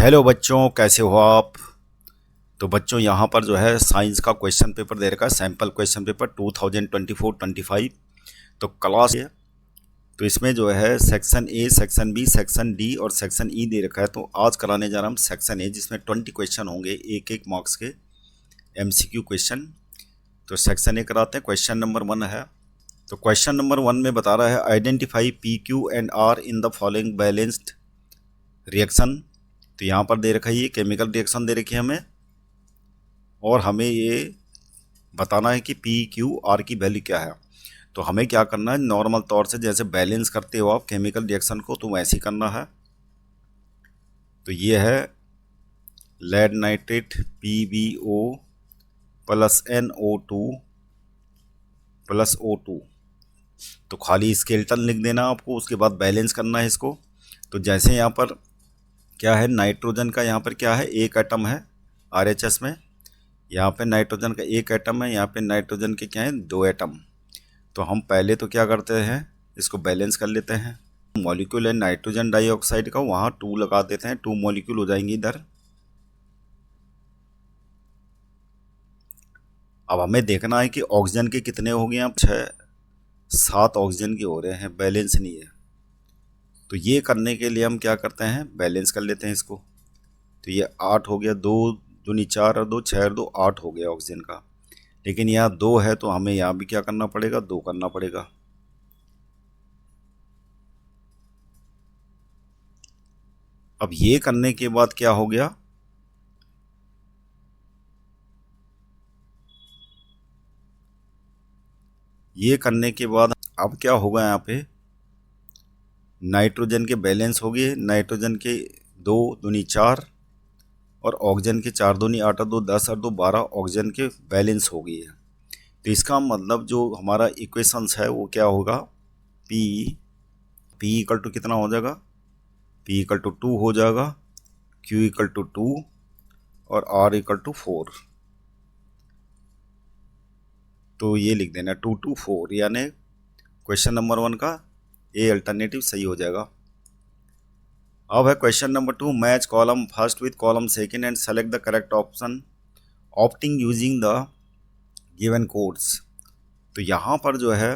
Hello बच्चों, कैसे हो आप। तो बच्चों यहाँ पर जो है साइंस का क्वेश्चन पेपर दे रखा है, सैम्पल क्वेश्चन पेपर 2024-25। तो क्लास है, तो इसमें जो है section A, section B, section D और सेक्शन ई दे रखा है। तो आज कराने जा रहा हम सेक्शन ए, जिसमें 20 क्वेश्चन होंगे, एक एक मार्क्स के MCQ क्वेश्चन। तो सेक्शन ए कराते हैं। क्वेश्चन नंबर 1 है। तो क्वेश्चन नंबर 1 में बता रहा है identify PQ and R in the following balanced reaction. तो यहाँ पर दे रखा है ये केमिकल रिएक्शन दे रखी है हमें, और हमें ये बताना है कि PQ R की वैल्यू क्या है। तो हमें क्या करना है, नॉर्मल तौर से जैसे बैलेंस करते हो आप केमिकल रिएक्शन को, तो वैसे ही करना है। तो ये है lead nitrate PbO plus NO2 plus O2। तो खाली स्केलेटन लिख देना आपको, उसके बाद बैलेंस करना है इसको। तो जैसे यहाँ पर क्या है, नाइट्रोजन का यहाँ पर क्या है, एक एटम है RHS में। यहाँ पे नाइट्रोजन का एक एटम है, यहाँ पे नाइट्रोजन के क्या है, 2 एटम। तो हम पहले तो क्या करते हैं, इसको बैलेंस कर लेते हैं। मॉलिक्यूल है नाइट्रोजन डाइऑक्साइड का, वहाँ 2 लगा देते हैं, 2 मॉलिक्यूल हो जाएंगे इधर। अब हमें देखना है कि ऑक्सीजन के कितने हो गए, अब 6-7 ऑक्सीजन के हो रहे हैं, बैलेंस नहीं है। तो ये करने के लिए हम क्या करते हैं, बैलेंस कर लेते हैं इसको। तो ये 8 हो गया, 2 दूनी 4 और 2 6 और 2 8 हो गया ऑक्सीजन का। लेकिन यहाँ 2 है, तो हमें यहाँ भी क्या करना पड़ेगा, 2 करना पड़ेगा। अब ये करने के बाद क्या हो गया, ये करने के बाद अब क्या होगा, यहाँ पे नाइट्रोजन के बैलेंस हो गए। नाइट्रोजन के 2 दूनी 4 और ऑक्सीजन के 4 दूनी 8 और 2 10 और 2 12 ऑक्सीजन के बैलेंस हो गई है। तो इसका मतलब जो हमारा इक्वेशंस है वो क्या होगा, P इक्वल टू कितना हो जाएगा, P इक्वल टू 2 हो जाएगा, Q इक्वल टू 2 और R इक्वल टू 4। तो ये लिख देना 2 2 4, यानी क्वेश्चन नंबर 1 का ए अल्टरनेटिव सही हो जाएगा। अब है question number 2, match column first with column second and select the correct option opting using the given codes. तो यहाँ पर जो है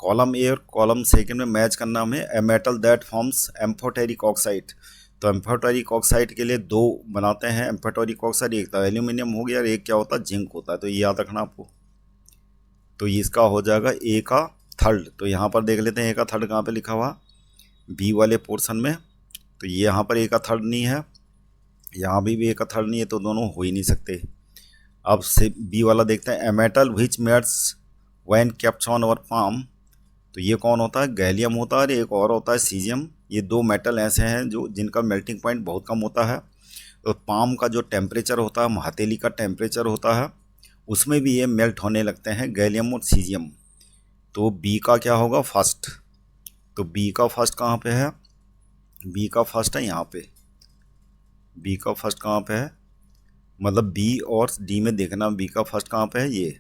कॉलम ए और कॉलम सेकंड में मैच करना हमें। A metal that forms amphoteric oxide. तो एम्फोटेरिक ऑक्साइड के लिए 2 बनाते हैं एम्फोटेरिक ऑक्साइड, एक तो एल्यूमिनियम हो गया और एक क्या होता है, जिंक होता है। तो ये याद रखना आपको। तो इसका हो जाएगा ए का थर्ड। तो यहाँ पर देख लेते हैं ए का थर्ड कहाँ पे लिखा हुआ, बी वाले पोर्शन में। तो ये यहाँ पर ए का थर्ड नहीं है, यहाँ भी ए का थर्ड नहीं है, तो दोनों हो ही नहीं सकते। अब से बी वाला देखते हैं, a metal which melts when kept on our palm. तो ये कौन होता है, गैलियम होता है, और एक और होता है सीजियम। ये 2 मेटल ऐसे हैं जो जिनका मेल्टिंग पॉइंट बहुत कम होता है। तो पाम का जो टेम्परेचर होता है, हथेली का टेम्परेचर होता है, उसमें भी ये मेल्ट होने लगते हैं, गैलियम और सीजियम। तो बी का क्या होगा, फर्स्ट। तो बी का फर्स्ट कहाँ पे है, बी का फर्स्ट है यहाँ पे। बी का फर्स्ट कहाँ पे है, मतलब बी और डी में देखना बी का फर्स्ट कहाँ पे है, ये।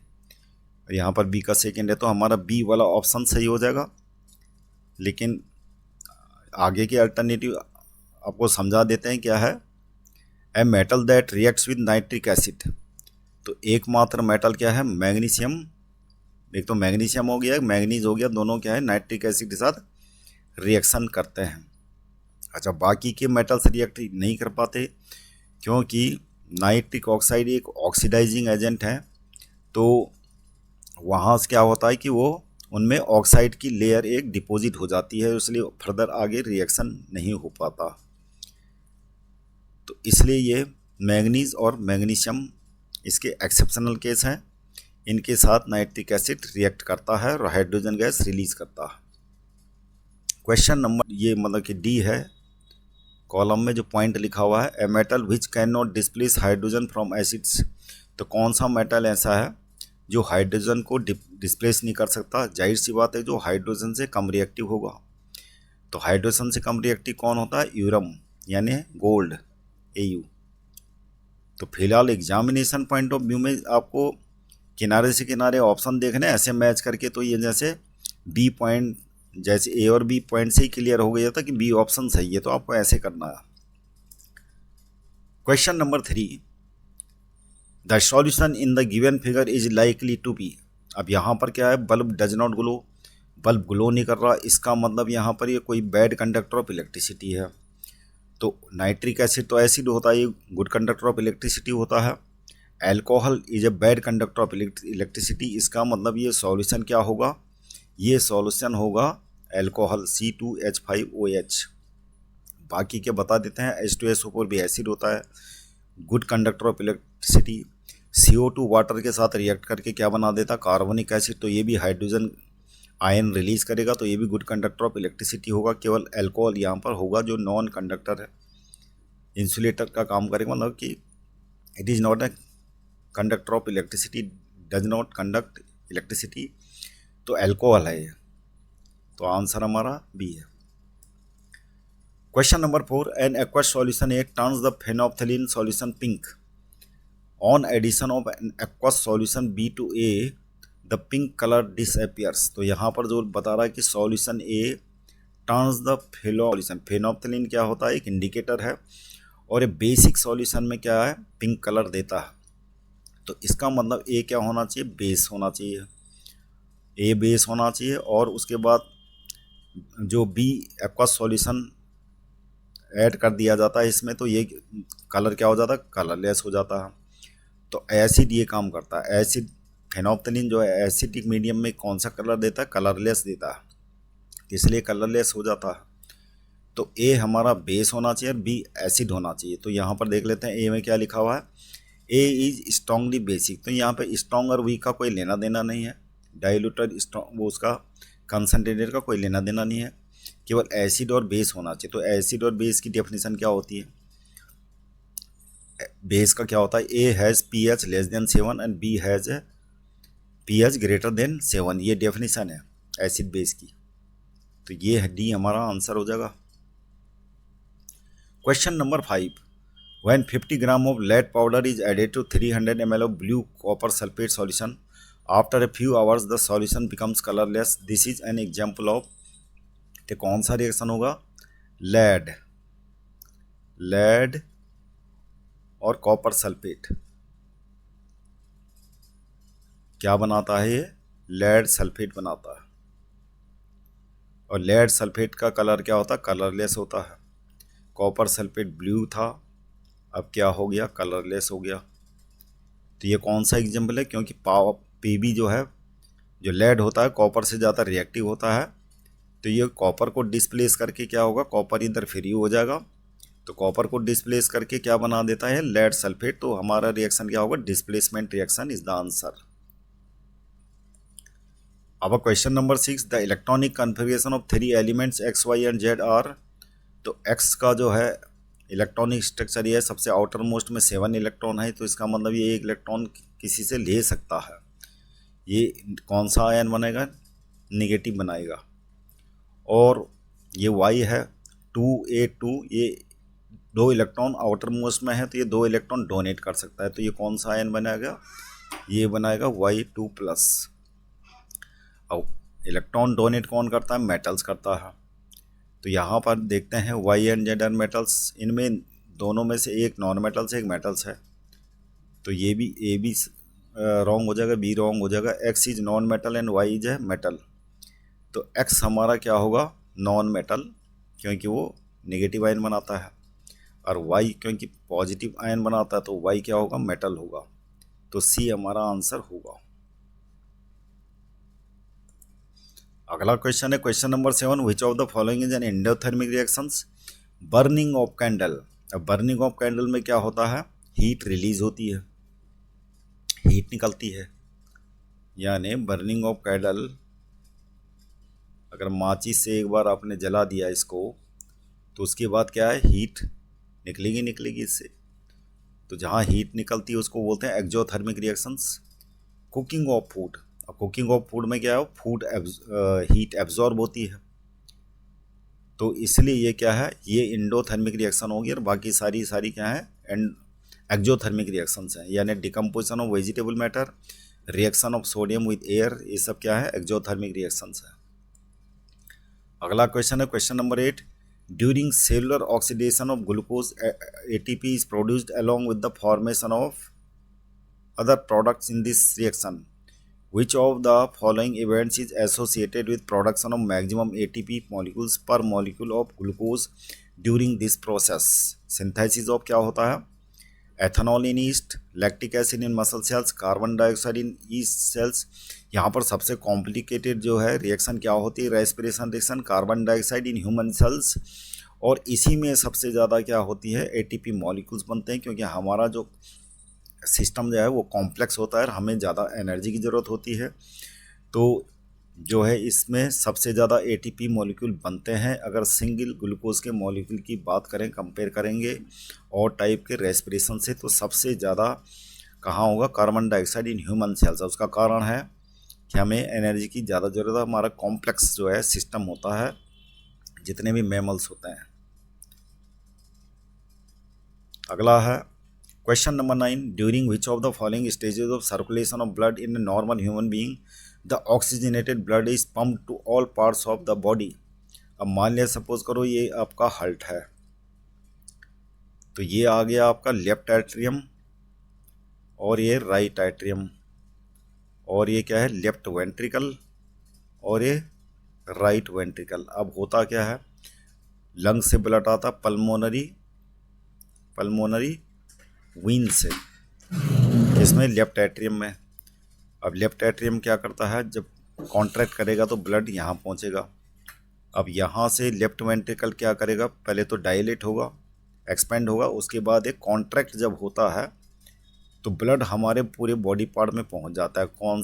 और यहाँ पर बी का सेकेंड है, तो हमारा बी वाला ऑप्शन सही हो जाएगा। लेकिन आगे के अल्टरनेटिव आपको समझा देते हैं क्या है। A metal that reacts with nitric acid. तो एकमात्र मेटल क्या है, मैग्नीशियम। एक तो मैग्नीशियम हो गया, मैग्नीज हो गया, दोनों क्या है, नाइट्रिक एसिड के साथ रिएक्शन करते हैं। अच्छा, बाकी के मेटल्स रिएक्ट नहीं कर पाते, क्योंकि नाइट्रिक ऑक्साइड एक ऑक्सीडाइजिंग एजेंट है। तो वहाँ से क्या होता है कि वो उनमें ऑक्साइड की लेयर एक डिपॉजिट हो जाती है, इसलिए फर्दर आगे रिएक्शन नहीं हो पाता। तो इसलिए ये मैग्नीज और मैग्नीशियम इसके एक्सेप्शनल केस हैं। इनके साथ नाइट्रिक एसिड रिएक्ट करता है और हाइड्रोजन गैस रिलीज करता है। क्वेश्चन नंबर ये मतलब कि डी है, कॉलम में जो पॉइंट लिखा हुआ है, a metal which can not displace hydrogen from acids. तो कौन सा मेटल ऐसा है जो हाइड्रोजन को डिस्प्लेस नहीं कर सकता। जाहिर सी बात है, जो हाइड्रोजन से कम रिएक्टिव होगा। तो हाइड्रोजन से कम रिएक्टिव कौन होता है, यूरम, यानी गोल्ड, AU। तो फिलहाल एग्जामिनेशन पॉइंट ऑफ व्यू में आपको किनारे से किनारे ऑप्शन देखने ऐसे मैच करके। तो ये जैसे बी पॉइंट, जैसे ए और बी पॉइंट से ही क्लियर हो गया था कि बी ऑप्शन सही है, तो आपको ऐसे करना है। Question number 3, the solution in the given figure is likely to be. अब यहाँ पर क्या है, bulb does not glow, bulb glow नहीं कर रहा, इसका मतलब यहाँ पर ये कोई बैड कंडक्टर ऑफ इलेक्ट्रिसिटी है। तो नाइट्रिक एसिड तो एसिड होता है, ये गुड कंडक्टर ऑफ इलेक्ट्रिसिटी होता है। Alcohol is a bad conductor of electricity, इसका मतलब ये सॉल्यूशन क्या होगा, ये सॉल्यूशन होगा एल्कोहल C2H5OH। बाकी के बता देते हैं, H2SO4 भी एसिड होता है, good conductor of electricity. CO2 water के साथ रिएक्ट करके क्या बना देता, कार्बोनिक एसिड, तो ये भी हाइड्रोजन आयन रिलीज करेगा, तो ये भी गुड कंडक्टर ऑफ इलेक्ट्रिसिटी होगा। केवल एल्कोहल यहाँ पर होगा जो नॉन कंडक्टर है, इंसुलेटर का काम करेगा, मतलब कि it is not a conductor of electricity, does not conduct electricity, तो एल्कोहल है ये। तो आंसर हमारा बी है। Question number 4, an aqueous solution A turns the phenolphthalein solution pink on addition of an aqueous solution B to A, the pink colour disappears. तो यहाँ पर जो बता रहा है कि solution A turns the solution, phenolphthalein क्या होता है, एक इंडिकेटर है, और ये बेसिक सॉल्यूशन में क्या है, पिंक कलर देता है। तो इसका मतलब ए क्या होना चाहिए, बेस होना चाहिए, ए बेस होना चाहिए, और उसके बाद जो बी एक्वस सॉल्यूशन ऐड कर दिया जाता है इसमें, तो ये कलर क्या हो जाता है, कलरलेस हो जाता है। तो एसिड ये काम करता है, एसिड फेनोप्थलीन जो है एसिडिक मीडियम में कौन सा कलर देता है, कलरलेस देता है, इसलिए कलरलेस हो जाता है। तो ए हमारा बेस होना चाहिए और बी एसिड होना चाहिए। तो यहाँ पर देख लेते हैं ए में क्या लिखा हुआ है, ए इज स्ट्रांगली बेसिक। तो यहाँ पे स्ट्रांग और वीक का कोई लेना देना नहीं है, डाइल्यूटेड स्ट्रांग वो उसका कंसनट्रेटेड का कोई लेना देना नहीं है, केवल एसिड और बेस होना चाहिए। तो एसिड और बेस की डेफिनेशन क्या होती है, बेस का क्या होता है, A has pH less than 7 and B has pH greater than 7, ये डेफिनेशन है एसिड बेस की। तो ये है डी हमारा आंसर हो जाएगा। Question number 5, when 50 gram of lead powder is added to 300 ml of blue copper sulphate solution, after a few hours the solution becomes colourless, this is an example of. तो कौन सा reaction होगा, lead और copper sulphate क्या बनाता है, ये lead sulphate बनाता है, और लेड सल्फेट का कलर क्या होता है, कलरलेस होता है। कॉपर सल्फेट ब्लू था, अब क्या हो गया, कलरलेस हो गया। तो ये कौन सा एग्जाम्पल है, क्योंकि पीबी जो है, जो लेड होता है कॉपर से ज़्यादा रिएक्टिव होता है, तो ये कॉपर को डिस्प्लेस करके क्या होगा, कॉपर इधर फ्री हो जाएगा, तो कॉपर को डिस्प्लेस करके क्या बना देता है, लेड सल्फेट। तो हमारा रिएक्शन क्या होगा, displacement reaction is the answer. अब question number 6, the electronic configuration of 3 elements X Y and Z are. तो एक्स का जो है इलेक्ट्रॉनिक स्ट्रक्चर ये है, सबसे आउटर मोस्ट में 7 इलेक्ट्रॉन है, तो इसका मतलब ये एक इलेक्ट्रॉन किसी से ले सकता है, ये कौन सा आयन बनेगा, निगेटिव बनाएगा। और ये वाई है 2a2, ये 2 इलेक्ट्रॉन आउटर मोस्ट में है, तो ये 2 इलेक्ट्रॉन डोनेट कर सकता है, तो ये कौन सा आयन बनाएगा, ये बनाएगा Y2+। अब इलेक्ट्रॉन डोनेट कौन करता है, मेटल्स करता है। तो यहाँ पर देखते हैं Y and Z are metals, इनमें दोनों में से एक नॉन मेटल्स है, एक मेटल्स है, तो ये भी ए भी रॉन्ग हो जाएगा, बी रॉन्ग हो जाएगा। X is non metal and Y is है मेटल, तो X हमारा क्या होगा, नॉन मेटल, क्योंकि वो नेगेटिव आयन बनाता है, और Y क्योंकि पॉजिटिव आयन बनाता है, तो Y क्या होगा, मेटल होगा। तो C हमारा आंसर होगा। अगला क्वेश्चन है question number 7, which of the following is an endothermic reactions, burning of candle. अब बर्निंग ऑफ कैंडल में क्या होता है, हीट रिलीज होती है, हीट निकलती है, यानी बर्निंग ऑफ कैंडल, अगर माचिस से एक बार आपने जला दिया इसको, तो उसके बाद क्या है, हीट निकलेगी इससे। तो जहाँ हीट निकलती है उसको बोलते हैं exothermic reactions. Cooking of food, अब कुकिंग ऑफ फूड में क्या है, फूड हीट एब्जॉर्ब होती है, तो इसलिए ये क्या है, ये इंडोथर्मिक रिएक्शन होगी, और बाकी सारी क्या है, एक्सोथर्मिक रिएक्शंस हैं, यानी decomposition of vegetable matter, reaction of sodium with air, ये सब क्या है, एक्सोथर्मिक रिएक्शंस है। अगला क्वेश्चन है question number 8, During cellular oxidation of glucose, ATP is produced along with the formation of other products in this reaction. Which of the following events is associated with production of maximum ATP molecules per molecule of glucose during this process? Synthesis of क्या होता है? Ethanol in east, lactic acid in muscle cells, carbon dioxide in east sales. यहाँ पर सबसे complicated जो है reaction क्या होती है? Respiration reaction, carbon dioxide in human cells. और इसी में सबसे ज़्यादा क्या होती है? एटीपी मॉलिक्यूल्स बनते हैं, क्योंकि हमारा जो सिस्टम जो है वो कॉम्प्लेक्स होता है और हमें ज़्यादा एनर्जी की ज़रूरत होती है। तो जो है इसमें सबसे ज़्यादा एटीपी मॉलिक्यूल बनते हैं। अगर सिंगल ग्लूकोज के मॉलिक्यूल की बात करें, कंपेयर करेंगे और टाइप के रेस्पिरेशन से, तो सबसे ज़्यादा कहाँ होगा? Carbon dioxide in human cells. उसका कारण है कि हमें एनर्जी की ज़्यादा ज़रूरत है। हमारा कॉम्प्लेक्स जो है सिस्टम होता है, जितने भी मैमल्स होते हैं। अगला है question number 9, during which of the following stages of circulation of blood in a normal human being the oxygenated blood is pump to all parts of the body. अब मान लिया, सपोज करो ये आपका हार्ट है, तो ये आ गया आपका लेफ्ट एट्रियम और ये राइट एट्रियम, और ये क्या है? लेफ्ट वेंट्रिकल और ये राइट वेंट्रिकल। अब होता क्या है? लंग से ब्लड आता पल्मोनरी वीन से, इसमें लेफ्ट एट्रियम में। अब लेफ्ट एट्रियम क्या करता है? जब कॉन्ट्रैक्ट करेगा तो ब्लड यहाँ पहुँचेगा। अब यहाँ से लेफ्ट वेंट्रिकल क्या करेगा? पहले तो डायलेट होगा, एक्सपेंड होगा, उसके बाद एक कॉन्ट्रैक्ट जब होता है तो ब्लड हमारे पूरे बॉडी पार्ट में पहुँच जाता है। कौन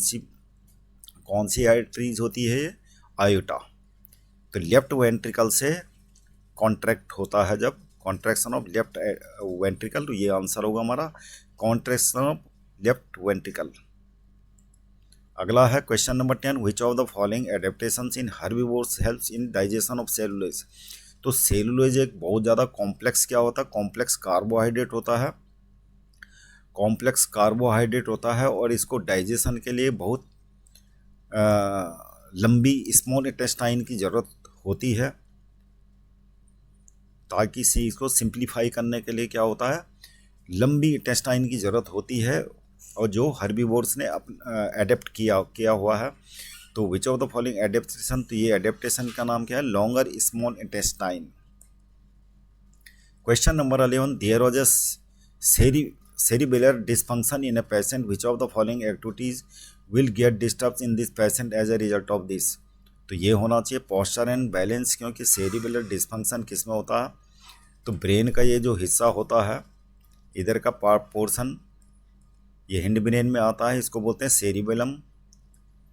सी आर्टरीज होती है? ये आयोटा। तो लेफ्ट वेंट्रिकल से कॉन्ट्रैक्ट होता है, जब कॉन्ट्रैक्शन ऑफ लेफ्ट वेंट्रिकल, तो ये आंसर होगा हमारा, कॉन्ट्रैक्शन ऑफ लेफ्ट वेंट्रिकल। अगला है question number 10, which of the following adaptations in herbivores helps in digestion of cellulose. तो सेलुलोज एक बहुत ज़्यादा कॉम्प्लेक्स क्या होता है? कॉम्प्लेक्स कार्बोहाइड्रेट होता है। कॉम्प्लेक्स कार्बोहाइड्रेट होता है और इसको डाइजेशन के लिए बहुत लंबी स्मॉल इंटेस्टाइन की ज़रूरत होती है, ताकि इसको सिंप्लीफाई करने के लिए क्या होता है? लंबी इंटेस्टाइन की ज़रूरत होती है, और जो हर्बीवोर्स ने एडेप्ट किया हुआ है। तो which of the following adaptation, तो ये एडेप्टेशन का नाम क्या है? Longer small intestine. Question number 11, there was a cerebellar dysfunction in a patient, which of the following activities will get disturbed in this patient as a result of this। तो ये होना चाहिए पोस्चर एंड बैलेंस, क्योंकि cerebellar dysfunction किस में होता है? तो ब्रेन का ये जो हिस्सा होता है, इधर का पोर्शन ये हिंड ब्रेन में आता है, इसको बोलते हैं सेरिबेलम।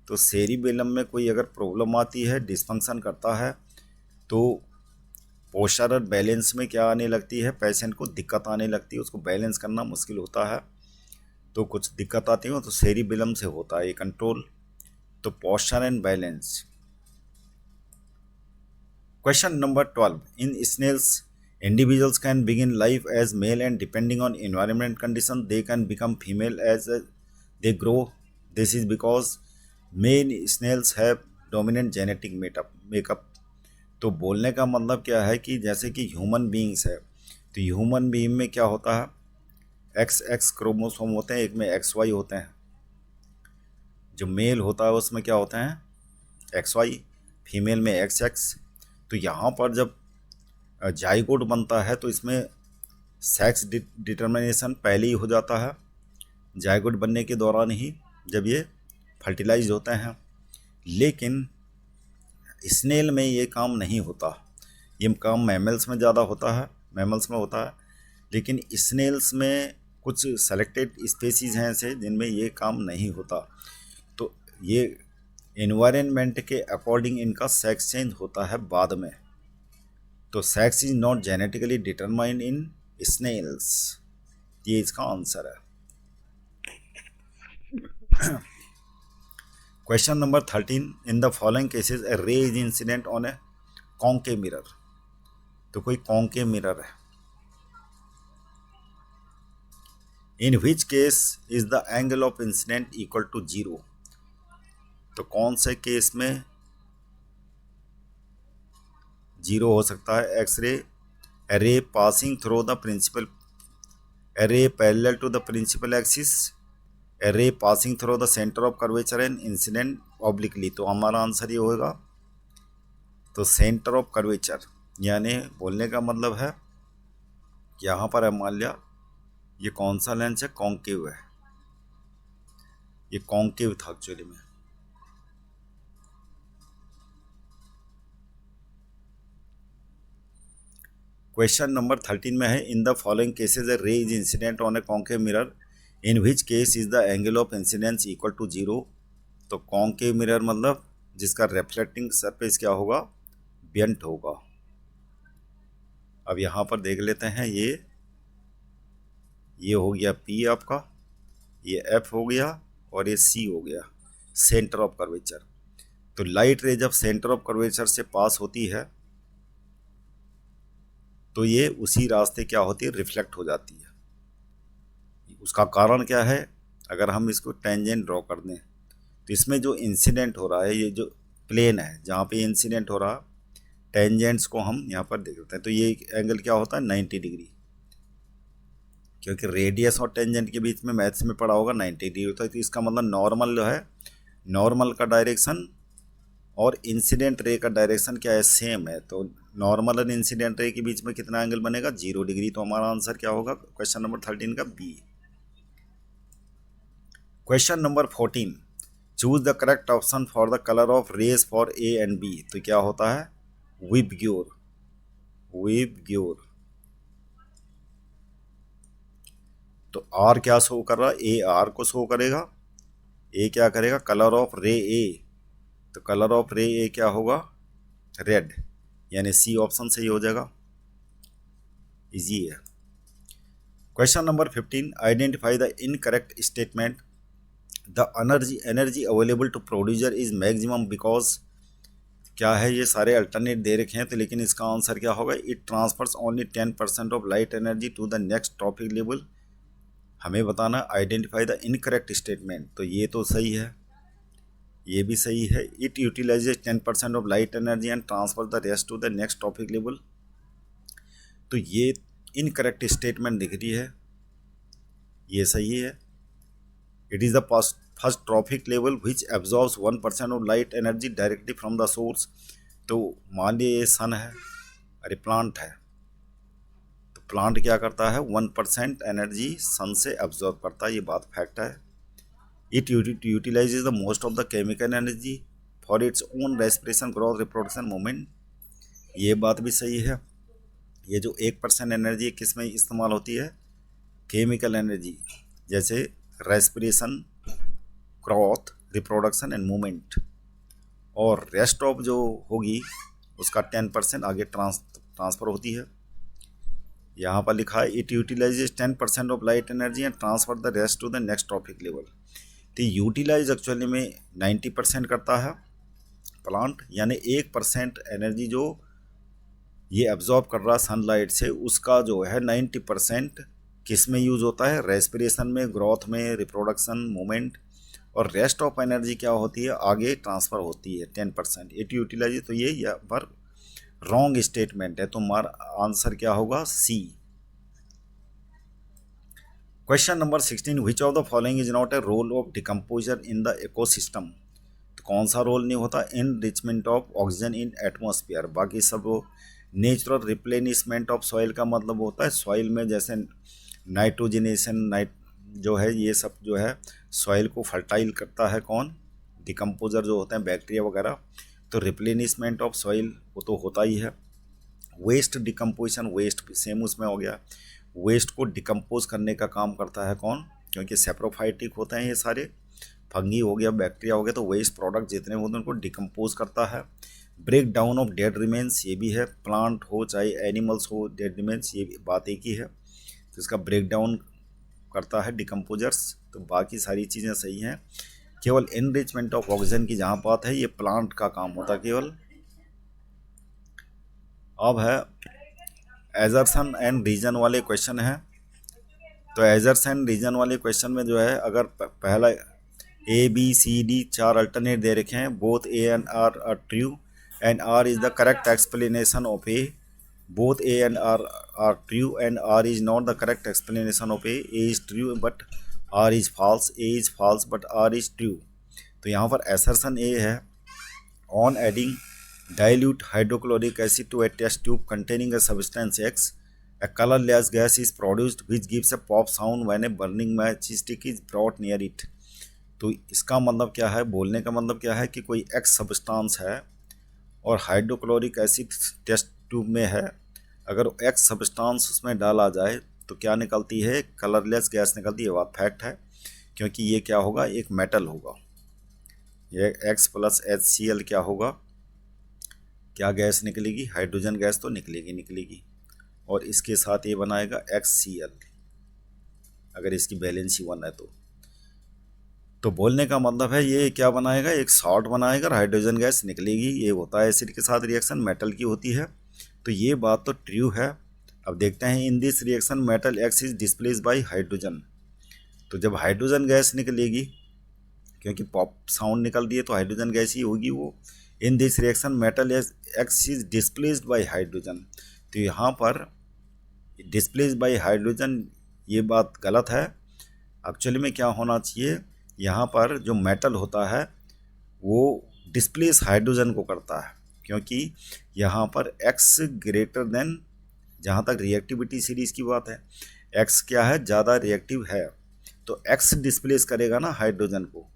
तो सेरिबेलम में कोई अगर प्रॉब्लम आती है, डिस्फंक्शन करता है, तो पोस्चर और बैलेंस में क्या आने लगती है? पेशेंट को दिक्कत आने लगती है, उसको बैलेंस करना मुश्किल होता है, तो कुछ दिक्कत आती है, तो सेरिबेलम से होता है ये कंट्रोल। तो posture and balance. Question number 12, in snails individuals can begin life as male and depending on environment conditions they can become female as they grow. This is because male snails have dominant genetic makeup। तो बोलने का मतलब क्या है कि जैसे कि human beings है, तो ह्यूमन बीइंग में क्या होता है? XX क्रोमोसोम होते हैं, एक में XY होते हैं। जो मेल होता है उसमें क्या होते हैं? XY, फीमेल में XX। तो यहाँ पर जब जाइगोट बनता है तो इसमें सेक्स डिटर्मिनेशन पहले ही हो जाता है, जाइगोट बनने के दौरान ही, जब ये फर्टिलाइज होते हैं। लेकिन स्नेल में ये काम नहीं होता, ये काम मैमल्स में ज़्यादा होता है, मैमल्स में होता है। लेकिन स्नेल्स में कुछ सेलेक्टेड स्पेसीज़ हैं ऐसे जिनमें ये काम नहीं होता। तो ये एनवायरनमेंट के अकॉर्डिंग इनका सेक्स चेंज होता है बाद में। तो sex is not genetically determined in snails, ये इसका आंसर है। Question number 13, in the following cases a ray is incident on a concave mirror. तो कोई कॉन्केव मिरर है, in which case is the angle of incident equal to 0। तो कौन से case में जीरो हो सकता है। X ray ray passing through the principal ray parallel to the principal axis, ray passing through the centre of curvature and incident obliquely. तो हमारा answer ये होगा तो सेंटर ऑफ कर्वेचर, यानी बोलने का मतलब है यहाँ पर है, मान लिया ये कौन सा लेंस है, कॉन्केव है, ये कॉन्केव था एक्चुअली में। क्वेश्चन नंबर 13 में है, in the following cases a ray is incident on a concave mirror, in which case is the angle of incidence equal to 0। तो कॉन्केव मिरर मतलब जिसका रिफ्लेक्टिंग सरफेस क्या होगा, बेंट होगा। अब यहाँ पर देख लेते हैं, ये हो गया P आपका, ये F हो गया और ये C हो गया, सेंटर ऑफ कर्वेचर। तो लाइट रे जब सेंटर ऑफ कर्वेचर से पास होती है तो ये उसी रास्ते क्या होती है, रिफ्लेक्ट हो जाती है। उसका कारण क्या है, अगर हम इसको टेंजेंट ड्रॉ कर दें तो इसमें जो इंसिडेंट हो रहा है, ये जो प्लेन है जहाँ पे इंसिडेंट हो रहा, टेंजेंट्स को हम यहाँ पर देख लेते हैं। तो ये एंगल क्या होता है, 90 डिग्री, क्योंकि रेडियस और टेंजेंट के बीच में मैथ्स में पढ़ा होगा 90 डिग्री होता है। तो इसका मतलब नॉर्मल जो है, नॉर्मल का डायरेक्शन और इंसिडेंट रे का डायरेक्शन क्या है, सेम है। तो नॉर्मल और इंसिडेंट रे के बीच में कितना एंगल बनेगा, 0 डिग्री। तो हमारा आंसर क्या होगा क्वेश्चन नंबर 13 का B. Question number 14, choose the correct option for the colour of rays for A and B. तो क्या होता है, विबग्योर, विबग्योर। तो आर क्या शो कर रहा है, ए आर को शो करेगा, ए क्या करेगा, कलर ऑफ रे ए। तो कलर ऑफ रे ए क्या होगा, रेड, यानी सी ऑप्शन सही हो जाएगा, इजी है। Question number 15, identify the incorrect statement, the energy available to producer is maximum because. क्या है, ये सारे अल्टरनेट दे रखे हैं, तो लेकिन इसका आंसर क्या होगा, it transfers only 10% of light energy to the next trophic level. हमें बताना आइडेंटिफाई द इनकरेक्ट स्टेटमेंट, तो ये तो सही है, ये भी सही है। It utilises 10% of light energy and transfer the rest to the next trophic level. तो ये इनकरेक्ट स्टेटमेंट दिख रही है, ये सही है। It is the first trophic level which absorbs 1% of light energy directly from the source. तो मान लिए ये सन है, अरे प्लांट है, तो प्लांट क्या करता है, 1% एनर्जी सन से एब्जॉर्ब करता है, ये बात फैक्ट है। It utilises the most of the chemical energy for its own respiration, growth, reproduction, movement, ये बात भी सही है। ये जो 1% एनर्जी किस में इस्तेमाल होती है, केमिकल एनर्जी, जैसे respiration, growth, reproduction and movement. और रेस्ट ऑफ जो होगी उसका 10% आगे ट्रांसफ़र होती है। यहाँ पर लिखा है it utilises 10% of light energy and transfer the rest to the next trophic level. तो यूटिलाइज एक्चुअली में 90% करता है प्लांट, यानी 1% एनर्जी जो ये एब्जॉर्ब कर रहा है सनलाइट से, उसका जो है 90% किस में यूज़ होता है, रेस्पिरेशन में, ग्रोथ में, रिप्रोडक्शन, मूवमेंट। और रेस्ट ऑफ एनर्जी क्या होती है, आगे ट्रांसफ़र होती है 10%। इट यूटिलाइज, तो ये यहाँ पर रॉन्ग स्टेटमेंट है, तो हमारा आंसर क्या होगा, C. Question number 16, which of the following is not a role of decomposer in the ecosystem. तो कौन सा रोल नहीं होता, enrichment of oxygen in atmosphere. बाकी सब नेचुरल रिप्लेनिशमेंट ऑफ सॉइल का मतलब होता है सॉइल में जैसे नाइट्रोजनेशन जो है, ये सब जो है सॉइल को फर्टाइल करता है कौन, डिकम्पोजर जो होते हैं बैक्टीरिया वगैरह। तो रिप्लेनिशमेंट ऑफ सॉइल वो तो होता ही है। वेस्ट डिकम्पोजिशन, वेस्ट सेम उसमें हो गया, वेस्ट को डिकम्पोज करने का काम करता है कौन, क्योंकि सेप्रोफाइटिक होते हैं ये सारे, फंगी हो गया, बैक्टीरिया हो गया, तो वेस्ट प्रोडक्ट जितने होते हैं उनको डिकम्पोज करता है। Break down of dead remains, ये भी है, प्लांट हो चाहे एनिमल्स हो, डेड रिमेंस ये बात एक ही है, तो इसका ब्रेक डाउन करता है डिकम्पोजर्स। तो बाकी सारी चीज़ें सही हैं, केवल एनरिचमेंट ऑफ ऑक्सीजन की जहाँ बात है ये प्लांट का काम होता है केवल। अब है एजर्सन एंड रीजन वाले क्वेश्चन है। तो एजर्सन रीजन वाले क्वेश्चन में जो है, अगर पहला A B C D 4 alternate दे रखे हैं, both A and R are true, and R is the correct explanation of A. Both A and R are true and R is not the correct explanation of A. A is true but R is false. A is false but R is true. तो यहाँ पर assertion A है, on adding dilute hydrochloric acid to a test tube containing a substance X, a colorless gas is produced which gives a pop sound when a burning matchstick is brought near it. तो इसका मतलब क्या है, बोलने का मतलब क्या है कि कोई एक्स सब्सटेंस है और हाइड्रोक्लोरिक एसिड टेस्ट ट्यूब में है, अगर एक्स सब्सटेंस उसमें डाला जाए तो क्या निकलती है, कलरलेस गैस निकलती है। बात फैक्ट है, क्योंकि ये क्या होगा, एक मेटल होगा। ये X प्लस HCl क्या होगा, क्या गैस निकलेगी, हाइड्रोजन गैस तो निकलेगी और इसके साथ ये बनाएगा HCl, अगर इसकी वैलेंसी 1 है तो बोलने का मतलब है ये क्या बनाएगा, एक सॉल्ट बनाएगा और हाइड्रोजन गैस निकलेगी। ये होता है एसिड के साथ रिएक्शन, मेटल की होती है। तो ये बात तो ट्रू है। अब देखते हैं, in this reaction metal X is displaced by hydrogen. तो जब हाइड्रोजन गैस निकलेगी, क्योंकि पॉप साउंड निकल रही है तो हाइड्रोजन गैस ही होगी वो। In this reaction metal X is displaced by hydrogen. तो यहाँ पर डिस्प्लेस्ड बाय हाइड्रोजन, ये बात गलत है। एक्चुअली में क्या होना चाहिए, यहाँ पर जो मेटल होता है वो डिस्प्लेस हाइड्रोजन को करता है, क्योंकि यहाँ पर X ग्रेटर देन, जहाँ तक रिएक्टिविटी सीरीज की बात है, X क्या है, ज़्यादा रिएक्टिव है, तो X डिस्प्लेस करेगा ना हाइड्रोजन को।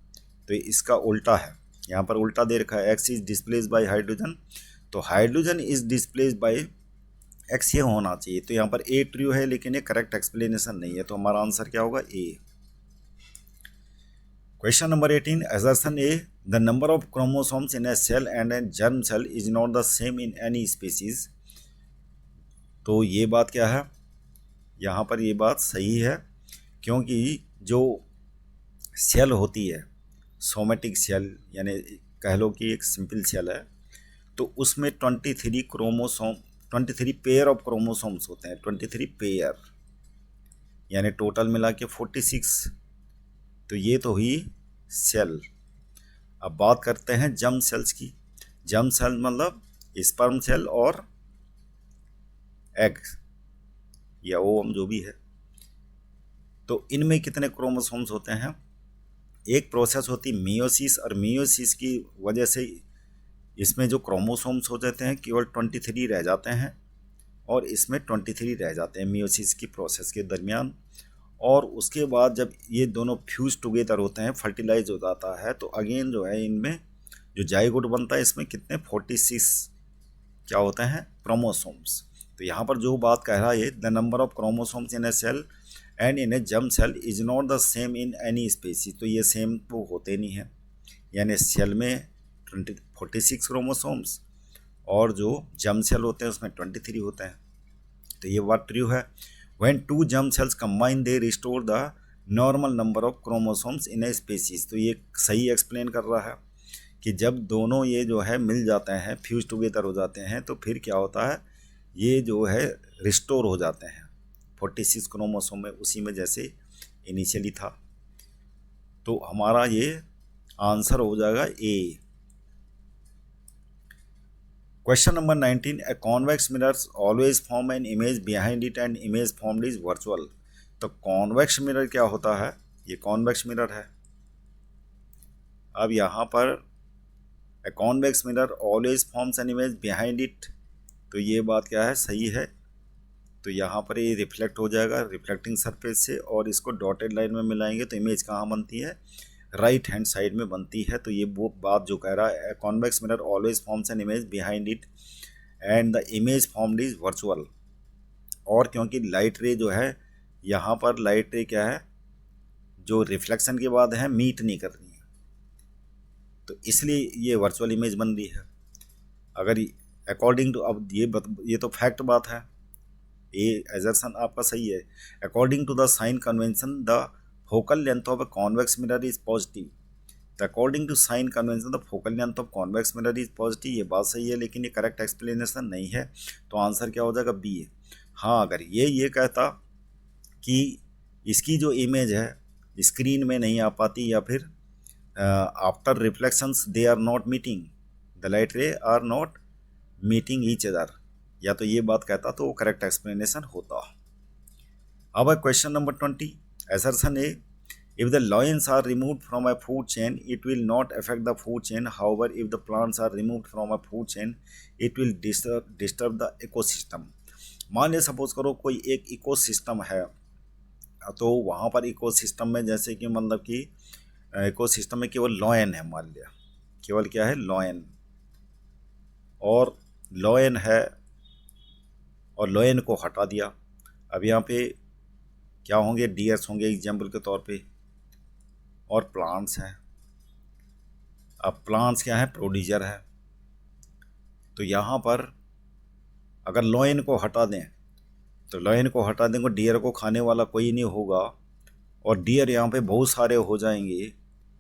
तो इसका उल्टा है, यहाँ पर उल्टा दे रखा है, X is displace by hydrogen, तो hydrogen is displace by X, ये होना चाहिए। तो यहाँ पर A ट्रू है, लेकिन ये करेक्ट एक्सप्लेनेशन नहीं है, तो हमारा आंसर क्या होगा, A। Question number 18, assertion A, the number of chromosomes in a cell and a germ cell is not the same in any species। तो ये बात क्या है, यहाँ पर ये बात सही है, क्योंकि जो सेल होती है, सोमेटिक सेल यानी कह लो कि एक सिंपल सेल है, तो उसमें 23 पेयर ऑफ क्रोमोसोम्स होते हैं, 23 पेयर, यानी टोटल मिला के 46। तो ये तो हुई सेल। अब बात करते हैं जर्म सेल्स की। जर्म सेल मतलब स्पर्म सेल और एग या ओवम जो भी है। तो इनमें कितने क्रोमोसोम्स होते हैं, एक प्रोसेस होती मियोसिस, और मियोसिस की वजह से इसमें जो क्रोमोसोम्स हो जाते हैं केवल 23 रह जाते हैं, और इसमें 23 रह जाते हैं मियोसिस की प्रोसेस के दरमियान। और उसके बाद जब ये दोनों फ्यूज टुगेदर होते हैं, फर्टिलाइज हो जाता है, तो अगेन जो है इनमें जो जाइगोट बनता है, इसमें कितने 46 क्या होते हैं, क्रोमोसोम्स। तो यहाँ पर जो बात कह रहा है, the number of chromosomes in a cell and in a germ cell is not the same in any species. तो ये सेम तो होते नहीं हैं, यानी सेल में 46 क्रोमोसोम्स और जो जर्म सेल होते हैं उसमें 23 होते हैं। तो ये बात ट्रू है। When two germ cells combine, they restore the normal number of chromosomes in a species। तो ये सही एक्सप्लेन कर रहा है कि जब दोनों ये जो है मिल जाते हैं, फ्यूज टुगेदर हो जाते हैं, तो फिर क्या होता है, ये जो है रिस्टोर हो जाते हैं 46 क्रोमोसोम में, उसी में जैसे इनिशियली था। तो हमारा ये आंसर हो जाएगा ए। Question number 19, a convex mirror always form an image behind it and image formed is virtual। तो convex mirror क्या होता है, ये convex mirror है। अब यहाँ पर a convex mirror always forms an image behind it, तो ये बात क्या है, सही है। तो यहाँ पर ये रिफ्लेक्ट हो जाएगा रिफ्लेक्टिंग सरफेस से, और इसको डॉटेड लाइन में मिलाएंगे तो इमेज कहाँ बनती है, राइट हैंड साइड में बनती है। तो ये वो बात जो कह रहा है, convex mirror always forms an image behind it and the image formed is virtual. और क्योंकि लाइट रे जो है, यहाँ पर लाइट रे क्या है, जो रिफ्लेक्शन के बाद है, मीट नहीं कर रही है, तो इसलिए ये वर्चुअल इमेज बन रही है। अगर अकॉर्डिंग टू, अब ये तो फैक्ट बात है, ये एजर्सन आपका सही है। According to the sign convention the focal length of a convex mirror is positive। तो according to sign convention the focal length of convex mirror is positive, ये बात सही है, लेकिन ये करेक्ट एक्सप्लेनेशन नहीं है। तो आंसर क्या हो जाएगा, बी है। हाँ, अगर ये कहता कि इसकी जो इमेज है स्क्रीन में नहीं आ पाती, या फिर after reflections they are not meeting the light ray are not meeting each other, या तो ये बात कहता तो वो करेक्ट एक्सप्लेनेशन होता। अब है question number 20, assertion A, if the lions are removed from a food chain it will not affect the food chain, however if the plants are removed from a food chain it will disturb the ecosystem। मान लिया suppose करो कोई एक ecosystem है, तो वहाँ पर ecosystem में जैसे कि मतलब कि इकोसिस्टम में केवल लॉयन है, मान लिया केवल क्या है लॉयन, और लॉयन है और लॉयन को हटा दिया। अब यहाँ पे क्या होंगे, डियर्स होंगे एग्जाम्पल के तौर पे, और प्लांट्स हैं। अब प्लांट्स क्या है, प्रोड्यूसर है। तो यहाँ पर अगर लॉयन को हटा दें तो लॉयन को हटा देंगे, डियर को खाने वाला कोई नहीं होगा, और डियर यहाँ पे बहुत सारे हो जाएंगे,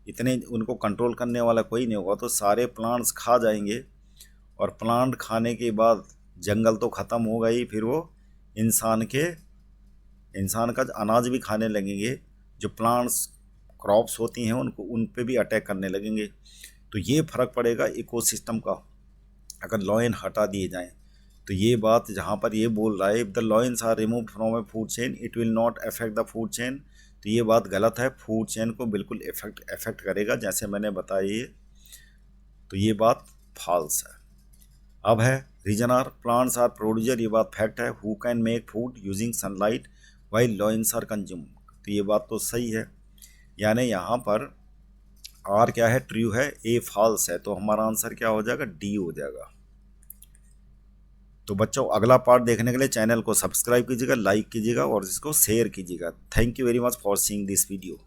इतने उनको कंट्रोल करने वाला कोई नहीं होगा, तो सारे प्लांट्स खा जाएंगे, और प्लांट खाने के बाद जंगल तो ख़त्म होगा ही, फिर वो इंसान का अनाज भी खाने लगेंगे, जो प्लांट्स क्रॉप्स होती हैं उनको उन पे भी अटैक करने लगेंगे। तो ये फ़र्क पड़ेगा इकोसिस्टम का अगर लॉयन हटा दिए जाएं। तो ये बात जहाँ पर ये बोल रहा है if the lions are removed from a food chain it will not affect the food chain, तो ये बात गलत है, फूड चेन को बिल्कुल इफेक्ट करेगा जैसे मैंने बताया ये, तो ये बात फॉल्स है। अब है reason R plants are producer, ये बात फैक्ट है, who can make food using sunlight while lions are consume, तो ये बात तो सही है, यानी यहाँ पर आर क्या है ट्रू है, ए फॉल्स है, तो हमारा आंसर क्या हो जाएगा, डी हो जाएगा। तो बच्चों अगला पार्ट देखने के लिए चैनल को सब्सक्राइब कीजिएगा, लाइक कीजिएगा और इसको शेयर कीजिएगा। Thank you very much for seeing this video.